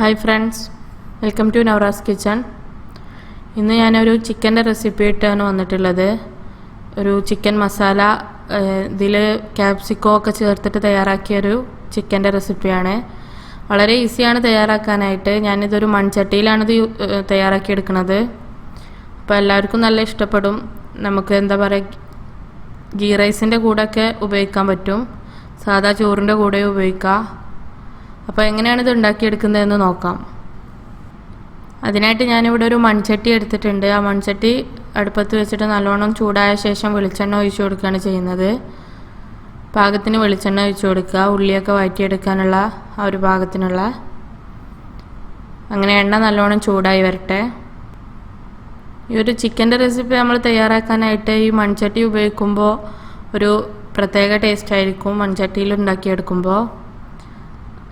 Hi friends, welcome to Navaras kitchen. ഇന്ന് ഞാനൊരു ചിക്കൻ്റെ റെസിപ്പി ആയിട്ടാണ് വന്നിട്ടുള്ളത്. ഒരു ചിക്കൻ മസാല, ഇതിൽ ക്യാപ്സിക്കോ ഒക്കെ ചേർത്തിട്ട് തയ്യാറാക്കിയൊരു ചിക്കൻ്റെ റെസിപ്പിയാണ്. വളരെ ഈസിയാണ് തയ്യാറാക്കാനായിട്ട്. ഞാനിതൊരു മൺചട്ടിയിലാണിത് തയ്യാറാക്കിയെടുക്കുന്നത്. അപ്പോൾ എല്ലാവർക്കും നല്ല ഇഷ്ടപ്പെടും. നമുക്ക് എന്താ പറയുക, ഗീ റൈസിൻ്റെ കൂടെയൊക്കെ ഉപയോഗിക്കാൻ പറ്റും, സാധാ ചോറിൻ്റെ കൂടെ ഉപയോഗിക്കാം. അപ്പോൾ എങ്ങനെയാണ് ഇത് ഉണ്ടാക്കിയെടുക്കുന്നതെന്ന് നോക്കാം. അതിനായിട്ട് ഞാനിവിടെ ഒരു മൺചട്ടി എടുത്തിട്ടുണ്ട്. ആ മൺചട്ടി അടുപ്പത്ത് വെച്ചിട്ട് നല്ലോണം ചൂടായ ശേഷം വെളിച്ചെണ്ണ ഒഴിച്ചു കൊടുക്കുകയാണ് ചെയ്യുന്നത്. പാകത്തിന് വെളിച്ചെണ്ണ ഒഴിച്ചു കൊടുക്കുക, ഉള്ളിയൊക്കെ വഴറ്റിയെടുക്കാനുള്ള ആ ഒരു പാകത്തിനുള്ള. അങ്ങനെ എണ്ണ നല്ലോണം ചൂടായി വരട്ടെ. ഈ ഒരു ചിക്കൻ്റെ റെസിപ്പി നമ്മൾ തയ്യാറാക്കാനായിട്ട് ഈ മൺചട്ടി ഉപയോഗിക്കുമ്പോൾ ഒരു പ്രത്യേക ടേസ്റ്റ് ആയിരിക്കും മൺചട്ടിയിൽ ഉണ്ടാക്കിയെടുക്കുമ്പോൾ.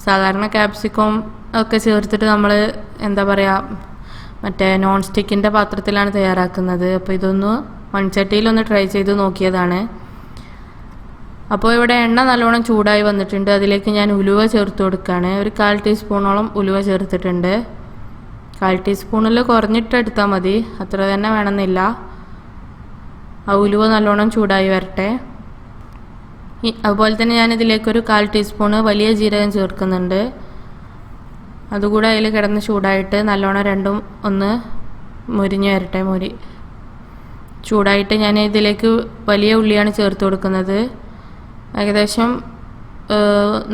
സാധാരണ ക്യാപ്സിക്കം ഒക്കെ ചേർത്തിട്ട് നമ്മൾ എന്താ പറയുക, മറ്റേ നോൺ സ്റ്റിക്കിൻ്റെ പാത്രത്തിലാണ് തയ്യാറാക്കുന്നത്. അപ്പോൾ ഇതൊന്ന് മൺചട്ടിയിലൊന്ന് ട്രൈ ചെയ്ത് നോക്കിയതാണ്. അപ്പോൾ ഇവിടെ എണ്ണ നല്ലോണം ചൂടായി വന്നിട്ടുണ്ട്. അതിലേക്ക് ഞാൻ ഉലുവ ചേർത്ത് കൊടുക്കുകയാണ്. ഒരു 1/4 ടീസ്പൂണോളം ഉലുവ ചേർത്തിട്ടുണ്ട്. 1/4 ടീസ്പൂണിൽ കുറഞ്ഞിട്ട് എടുത്താൽ മതി, അത്ര തന്നെ വേണമെന്നില്ല. ആ ഉലുവ നല്ലോണം ചൂടായി വരട്ടെ. അതുപോലെ തന്നെ ഞാനിതിലേക്കൊരു 1/4 ടീസ്പൂണ് വലിയ ജീരകം ചേർക്കുന്നുണ്ട്. അതുകൂടെ അതിൽ കിടന്ന് ചൂടായിട്ട് നല്ലോണം രണ്ടും ഒന്ന് മുരിഞ്ഞ് വരട്ടെ. ചൂടായിട്ട് ഞാൻ ഇതിലേക്ക് വലിയ ഉള്ളിയാണ് ചേർത്ത് കൊടുക്കുന്നത്. ഏകദേശം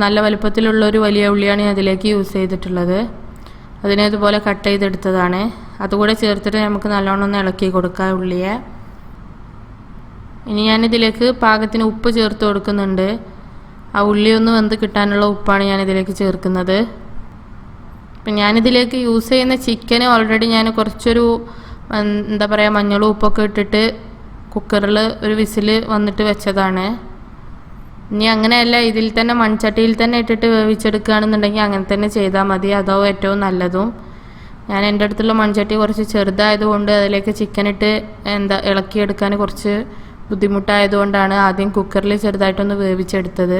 നല്ല വലുപ്പത്തിലുള്ളൊരു വലിയ ഉള്ളിയാണ് ഞാൻ ഇതിലേക്ക് യൂസ് ചെയ്തിട്ടുള്ളത്. അതിനെ ഇതുപോലെ കട്ട് ചെയ്തെടുത്തതാണ്. അതുകൂടെ ചേർത്തിട്ട് നമുക്ക് നല്ലോണം ഒന്ന് ഇളക്കി കൊടുക്കാം ഉള്ളിയെ. ഇനി ഞാനിതിലേക്ക് പാകത്തിന് ഉപ്പ് ചേർത്ത് കൊടുക്കുന്നുണ്ട്. ആ ഉള്ളി ഒന്ന് വെന്ത് കിട്ടാനുള്ള ഉപ്പാണ് ഞാനിതിലേക്ക് ചേർക്കുന്നത്. അപ്പം ഞാനിതിലേക്ക് യൂസ് ചെയ്യുന്ന ചിക്കന് ഓൾറെഡി ഞാൻ കുറച്ചൊരു എന്താ പറയുക, മഞ്ഞളും ഉപ്പൊക്കെ ഇട്ടിട്ട് കുക്കറിൽ ഒരു വിസിൽ വന്നിട്ട് വെച്ചതാണ്. ഇനി അങ്ങനെയല്ല, ഇതിൽ തന്നെ മൺചട്ടിയിൽ തന്നെ ഇട്ടിട്ട് വേവിച്ചെടുക്കുകയാണെന്നുണ്ടെങ്കിൽ അങ്ങനെ തന്നെ ചെയ്താൽ മതി, അതോ ഏറ്റവും നല്ലതും. ഞാൻ എൻ്റെ അടുത്തുള്ള മൺചട്ടി കുറച്ച് ചെറുതായതുകൊണ്ട് അതിലേക്ക് ചിക്കൻ ഇട്ട് ഇളക്കിയെടുക്കാൻ കുറച്ച് ബുദ്ധിമുട്ടായതുകൊണ്ടാണ് ആദ്യം കുക്കറിൽ ചെറുതായിട്ടൊന്ന് വേവിച്ചെടുത്തത്.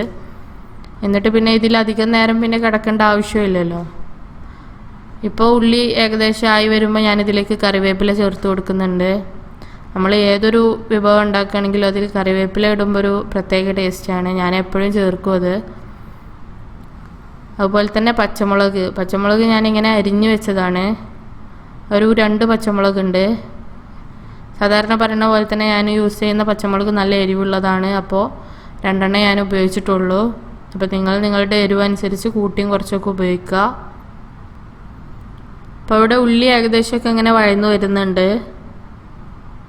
എന്നിട്ട് പിന്നെ ഇതിലധികം നേരം പിന്നെ കിടക്കേണ്ട ആവശ്യമില്ലല്ലോ. ഇപ്പോൾ ഉള്ളി ഏകദേശം ആയി വരുമ്പോൾ ഞാനിതിലേക്ക് കറിവേപ്പില ചേർത്ത് കൊടുക്കുന്നുണ്ട്. നമ്മൾ ഏതൊരു വിഭവം ഉണ്ടാക്കുകയാണെങ്കിലും അതിൽ കറിവേപ്പില ഇടുമ്പോൾ ഒരു പ്രത്യേക ടേസ്റ്റാണ്. ഞാൻ എപ്പോഴും ചേർക്കും അത്. അതുപോലെ തന്നെ പച്ചമുളക് ഞാനിങ്ങനെ അരിഞ്ഞു വെച്ചതാണ്. ഒരു 2 പച്ചമുളകുണ്ട്. സാധാരണ പറയുന്ന പോലെ തന്നെ ഞാൻ യൂസ് ചെയ്യുന്ന പച്ചമുളക് നല്ല എരിവുള്ളതാണ്. അപ്പോൾ 2 ഞാൻ ഉപയോഗിച്ചിട്ടുള്ളൂ. അപ്പോൾ നിങ്ങളുടെ എരിവ് അനുസരിച്ച് കൂട്ടിയും കുറച്ചൊക്കെ ഉപയോഗിക്കുക. അപ്പോൾ ഇവിടെ ഉള്ളി ഏകദേശമൊക്കെ ഇങ്ങനെ വഴന്നു വരുന്നുണ്ട്.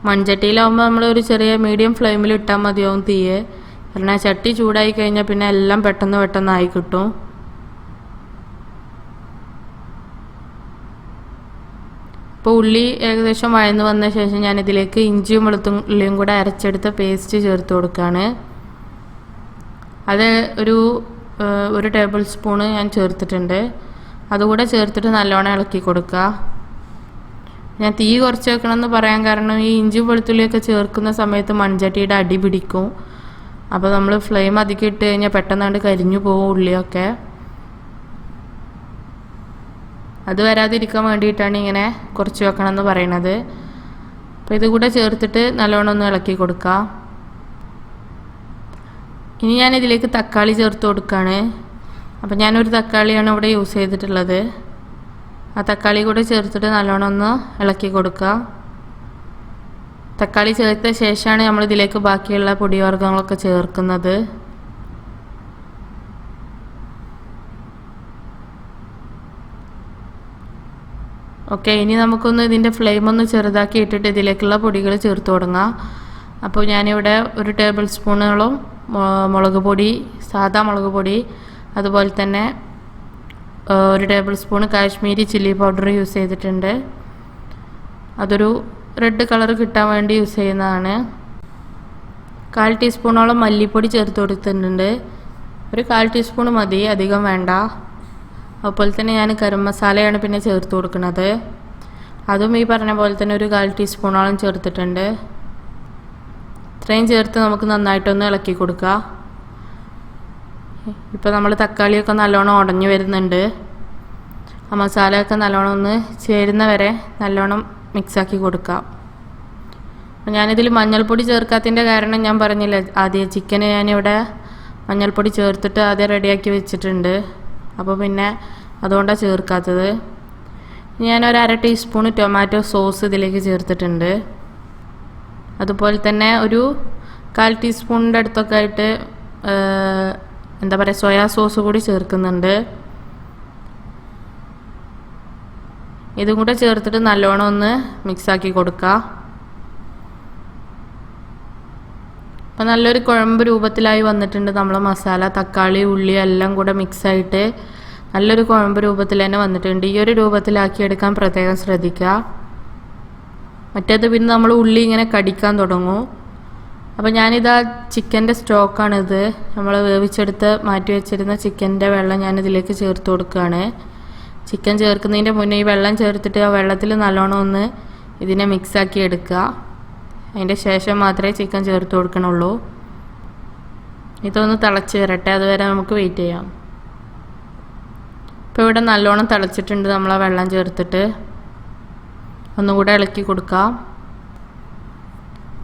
മൺചട്ടിയിലാവുമ്പോൾ നമ്മൾ ഒരു ചെറിയ മീഡിയം ഫ്ലെയിമിൽ ഇട്ടാൽ മതിയാവും തീയെ. കാരണം ചട്ടി ചൂടായി കഴിഞ്ഞാൽ പിന്നെ എല്ലാം പെട്ടെന്ന് ആയി കിട്ടും. ഇപ്പോൾ ഉള്ളി ഏകദേശം വഴന്നു വന്ന ശേഷം ഞാനിതിലേക്ക് ഇഞ്ചിയും വെളുത്തുള്ളിയും കൂടെ അരച്ചെടുത്ത പേസ്റ്റ് ചേർത്ത് കൊടുക്കുകയാണ്. അത് ഒരു ടേബിൾ സ്പൂണ് ഞാൻ ചേർത്തിട്ടുണ്ട്. അതുകൂടെ ചേർത്തിട്ട് നല്ലോണം ഇളക്കി കൊടുക്കുക. ഞാൻ തീ കുറച്ച് വെക്കണമെന്ന് പറയാൻ കാരണം ഈ ഇഞ്ചി വെളുത്തുള്ളിയൊക്കെ ചേർക്കുന്ന സമയത്ത് മൺചട്ടിയുടെ അടി പിടിക്കും. അപ്പോൾ നമ്മൾ ഫ്ലെയിം അധികം ഇട്ട് കഴിഞ്ഞാൽ പെട്ടെന്നാണ്ട് കരിഞ്ഞു പോകും ഉള്ളിയൊക്കെ. അത് വരാതിരിക്കാൻ വേണ്ടിയിട്ടാണ് ഇങ്ങനെ കുറച്ച് വെക്കണം എന്ന് പറയണത്. അപ്പോൾ ഇതുകൂടെ ചേർത്തിട്ട് നല്ലോണം ഒന്ന് ഇളക്കി കൊടുക്കുക. ഇനി ഞാനിതിലേക്ക് തക്കാളി ചേർത്ത് കൊടുക്കുകയാണ്. അപ്പോൾ ഞാനൊരു തക്കാളിയാണ് ഇവിടെ യൂസ് ചെയ്തിട്ടുള്ളത്. ആ തക്കാളി കൂടെ ചേർത്തിട്ട് നല്ലോണം ഒന്ന് ഇളക്കി കൊടുക്കുക. തക്കാളി ചേർത്ത ശേഷമാണ് നമ്മളിതിലേക്ക് ബാക്കിയുള്ള പൊടിവർഗ്ഗങ്ങളൊക്കെ ചേർക്കുന്നത്. ഓക്കെ, ഇനി നമുക്കൊന്ന് ഇതിൻ്റെ ഫ്ലെയിം ഒന്ന് ചെറുതാക്കി ഇട്ടിട്ട് ഇതിലേക്കുള്ള പൊടികൾ ചേർത്ത് തുടങ്ങാം. അപ്പോൾ ഞാനിവിടെ ഒരു ടേബിൾ സ്പൂണോളം മുളക് പൊടി, സാദാ മുളക് പൊടി, അതുപോലെ തന്നെ ഒരു table spoon Kashmiri chilli powder use ചെയ്തിട്ടുണ്ട്. അതൊരു റെഡ് കളർ കിട്ടാൻ വേണ്ടി യൂസ് ചെയ്യുന്നതാണ്. 1/4 ടീസ്പൂണോളം മല്ലിപ്പൊടി ചേർത്ത് കൊടുത്തിട്ടുണ്ട്. ഒരു 1/4 ടീസ്പൂൺ മതി, അധികം വേണ്ട. അതുപോലെ തന്നെ ഞാൻ ഗരം മസാലയാണ് പിന്നെ ചേർത്ത് കൊടുക്കുന്നത്. അതും ഈ പറഞ്ഞ പോലെ തന്നെ ഒരു 1/4 ടീസ്പൂണോളം ചേർത്തിട്ടുണ്ട്. ഇത്രയും ചേർത്ത് നമുക്ക് നന്നായിട്ടൊന്ന് ഇളക്കി കൊടുക്കുക. ഇപ്പോൾ നമ്മൾ തക്കാളിയൊക്കെ നല്ലോണം ഉടഞ്ഞു വരുന്നുണ്ട്. ആ മസാലയൊക്കെ നല്ലോണം ഒന്ന് ചേരുന്ന വരെ നല്ലോണം മിക്സാക്കി കൊടുക്കാം. ഞാനിതിൽ മഞ്ഞൾപ്പൊടി ചേർക്കാത്തതിൻ്റെ കാരണം ഞാൻ പറഞ്ഞില്ല ആദ്യം, ചിക്കന് ഞാനിവിടെ മഞ്ഞൾപ്പൊടി ചേർത്തിട്ട് ആദ്യം റെഡിയാക്കി വെച്ചിട്ടുണ്ട്. അപ്പോൾ പിന്നെ അതുകൊണ്ടാണ് ചേർക്കാത്തത്. ഞാനൊരു 1/2 ടീസ്പൂൺ ടൊമാറ്റോ സോസ് ഇതിലേക്ക് ചേർത്തിട്ടുണ്ട്. അതുപോലെ തന്നെ ഒരു 1/4 ടീസ്പൂണിൻ്റെ അടുത്തൊക്കെ ആയിട്ട് എന്താ പറയുക സോയാ സോസ് കൂടി ചേർക്കുന്നുണ്ട്. ഇതും കൂടെ ചേർത്തിട്ട് നല്ലോണം ഒന്ന് മിക്സാക്കി കൊടുക്കുക. അപ്പോൾ നല്ലൊരു കുഴമ്പ് രൂപത്തിലായി വന്നിട്ടുണ്ട്. നമ്മളെ മസാല, തക്കാളി, ഉള്ളി എല്ലാം കൂടെ മിക്സായിട്ട് നല്ലൊരു കുഴമ്പ് രൂപത്തിൽ തന്നെ വന്നിട്ടുണ്ട്. ഈ ഒരു രൂപത്തിലാക്കി എടുക്കാൻ പ്രത്യേകം ശ്രദ്ധിക്കുക. മറ്റേത് പിന്നെ നമ്മൾ ഉള്ളി ഇങ്ങനെ കടിക്കാൻ തുടങ്ങും. അപ്പോൾ ഞാനിതാ ചിക്കൻ്റെ സ്റ്റോക്കാണിത്, നമ്മൾ വേവിച്ചെടുത്ത് മാറ്റി വെച്ചിരുന്ന ചിക്കൻ്റെ വെള്ളം ഞാനിതിലേക്ക് ചേർത്ത് കൊടുക്കുകയാണ്. ചിക്കൻ ചേർക്കുന്നതിൻ്റെ മുന്നേ ഈ വെള്ളം ചേർത്തിട്ട് ആ വെള്ളത്തിൽ നല്ലോണം ഒന്ന് ഇതിനെ മിക്സാക്കി എടുക്കുക. അതിൻ്റെ ശേഷം മാത്രമേ ചിക്കൻ ചേർത്ത് കൊടുക്കണുള്ളൂ. ഇതൊന്ന് തിളച്ച് വരട്ടെ, അതുവരെ നമുക്ക് വെയിറ്റ് ചെയ്യാം. ഇപ്പോൾ ഇവിടെ നല്ലോണം തിളച്ചിട്ടുണ്ട്. നമ്മൾ ആ വെള്ളം ചേർത്തിട്ട് ഒന്നുകൂടെ ഇളക്കി കൊടുക്കാം.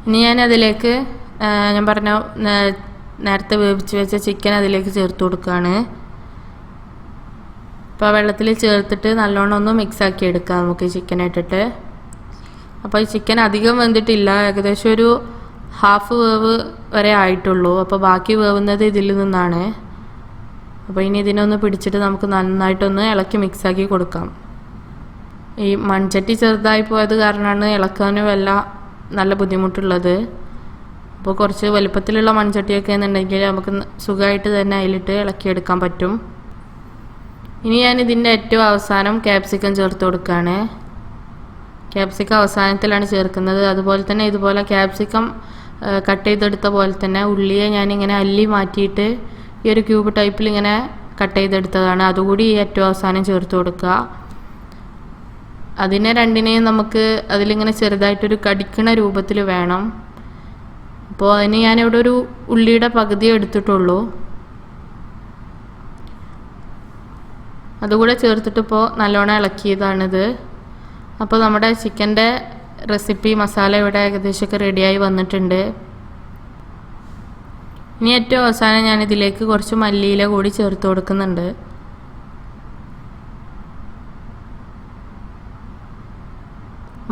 ഇനി ഞാനതിലേക്ക് ഞാൻ പറഞ്ഞ നേരത്തെ വേവിച്ച് വെച്ച ചിക്കൻ അതിലേക്ക് ചേർത്ത് കൊടുക്കുകയാണ്. അപ്പോൾ ആ വെള്ളത്തിൽ ചേർത്തിട്ട് നല്ലോണം ഒന്ന് മിക്സാക്കി എടുക്കാം നമുക്ക് ചിക്കൻ ഇട്ടിട്ട്. അപ്പോൾ ഈ ചിക്കൻ അധികം വെന്തിട്ടില്ല, ഏകദേശം ഒരു 1/2 വേവ് വരെ ആയിട്ടുള്ളൂ. അപ്പോൾ ബാക്കി വേവുന്നത് ഇതിൽ നിന്നാണ്. അപ്പോൾ ഇനി ഇതിനൊന്ന് പിടിച്ചിട്ട് നമുക്ക് നന്നായിട്ടൊന്ന് ഇളക്കി മിക്സാക്കി കൊടുക്കാം. ഈ മൺചട്ടി ചെറുതായി പോയത് കാരണമാണ് ഇളക്കാനും നല്ല ബുദ്ധിമുട്ടുള്ളത്. അപ്പോൾ കുറച്ച് വലുപ്പത്തിലുള്ള മൺചട്ടിയൊക്കെ എന്നുണ്ടെങ്കിൽ നമുക്ക് സുഖമായിട്ട് തന്നെ അതിലിട്ട് ഇളക്കിയെടുക്കാൻ പറ്റും. ഇനി ഞാൻ ഇതിൻ്റെ ഏറ്റവും അവസാനം ക്യാപ്സിക്കം ചേർത്ത് കൊടുക്കുകയാണ്. ക്യാപ്സിക്കം അവസാനത്തിലാണ് ചേർക്കുന്നത്. അതുപോലെ തന്നെ ഇതുപോലെ ക്യാപ്സിക്കം കട്ട് ചെയ്തെടുത്ത പോലെ തന്നെ ഉള്ളിയെ ഞാനിങ്ങനെ അല്ലി മാറ്റിയിട്ട് ഈ ഒരു ക്യൂബ് ടൈപ്പിൽ ഇങ്ങനെ കട്ട് ചെയ്തെടുത്തതാണ്. അതുകൂടി ഏറ്റവും അവസാനം ചേർത്ത് കൊടുക്കുക. അതിനെ രണ്ടിനെയും നമുക്ക് അതിലിങ്ങനെ ചെറുതായിട്ടൊരു കടിക്കണ രൂപത്തിൽ വേണം. അപ്പോൾ അതിന് ഞാനിവിടെ ഒരു ഉള്ളിയുടെ പകുതി എടുത്തിട്ടുള്ളൂ. അതുകൂടെ ചേർത്തിട്ടിപ്പോൾ നല്ലോണം ഇളക്കിയതാണിത്. അപ്പോൾ നമ്മുടെ ചിക്കൻ്റെ റെസിപ്പി മസാല ഇവിടെ ഏകദേശമൊക്കെ റെഡിയായി വന്നിട്ടുണ്ട്. ഇനി ഏറ്റവും അവസാനം ഞാനിതിലേക്ക് കുറച്ച് മല്ലിയില കൂടി ചേർത്ത് കൊടുക്കുന്നുണ്ട്.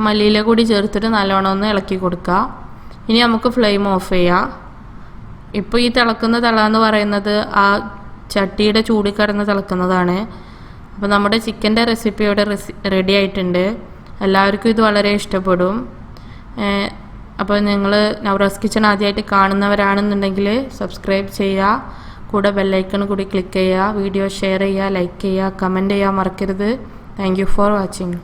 മല്ലിയില കൂടി ചേർത്തിട്ട് നല്ലോണം ഒന്ന് ഇളക്കി കൊടുക്കുക. ഇനി നമുക്ക് ഫ്ലെയിം ഓഫ് ചെയ്യാം. ഇപ്പോൾ ഈ തിളക്കുന്ന എന്ന് പറയുന്നത് ആ ചട്ടിയുടെ ചൂടിൽ കിടന്ന് തിളക്കുന്നതാണ്. അപ്പോൾ നമ്മുടെ ചിക്കൻ്റെ റെസിപ്പി ഇവിടെ റെഡി ആയിട്ടുണ്ട്. എല്ലാവർക്കും ഇത് വളരെ ഇഷ്ടപ്പെടും. അപ്പോൾ നിങ്ങൾ നവറോസ് കിച്ചൺ ആദ്യമായിട്ട് കാണുന്നവരാണെന്നുണ്ടെങ്കിൽ സബ്സ്ക്രൈബ് ചെയ്യുക, കൂടെ ബെല്ലൈക്കൺ കൂടി ക്ലിക്ക് ചെയ്യുക, വീഡിയോ ഷെയർ ചെയ്യുക, ലൈക്ക് ചെയ്യുക, കമൻറ്റ് ചെയ്യാൻ മറക്കരുത്. Thank you for watching.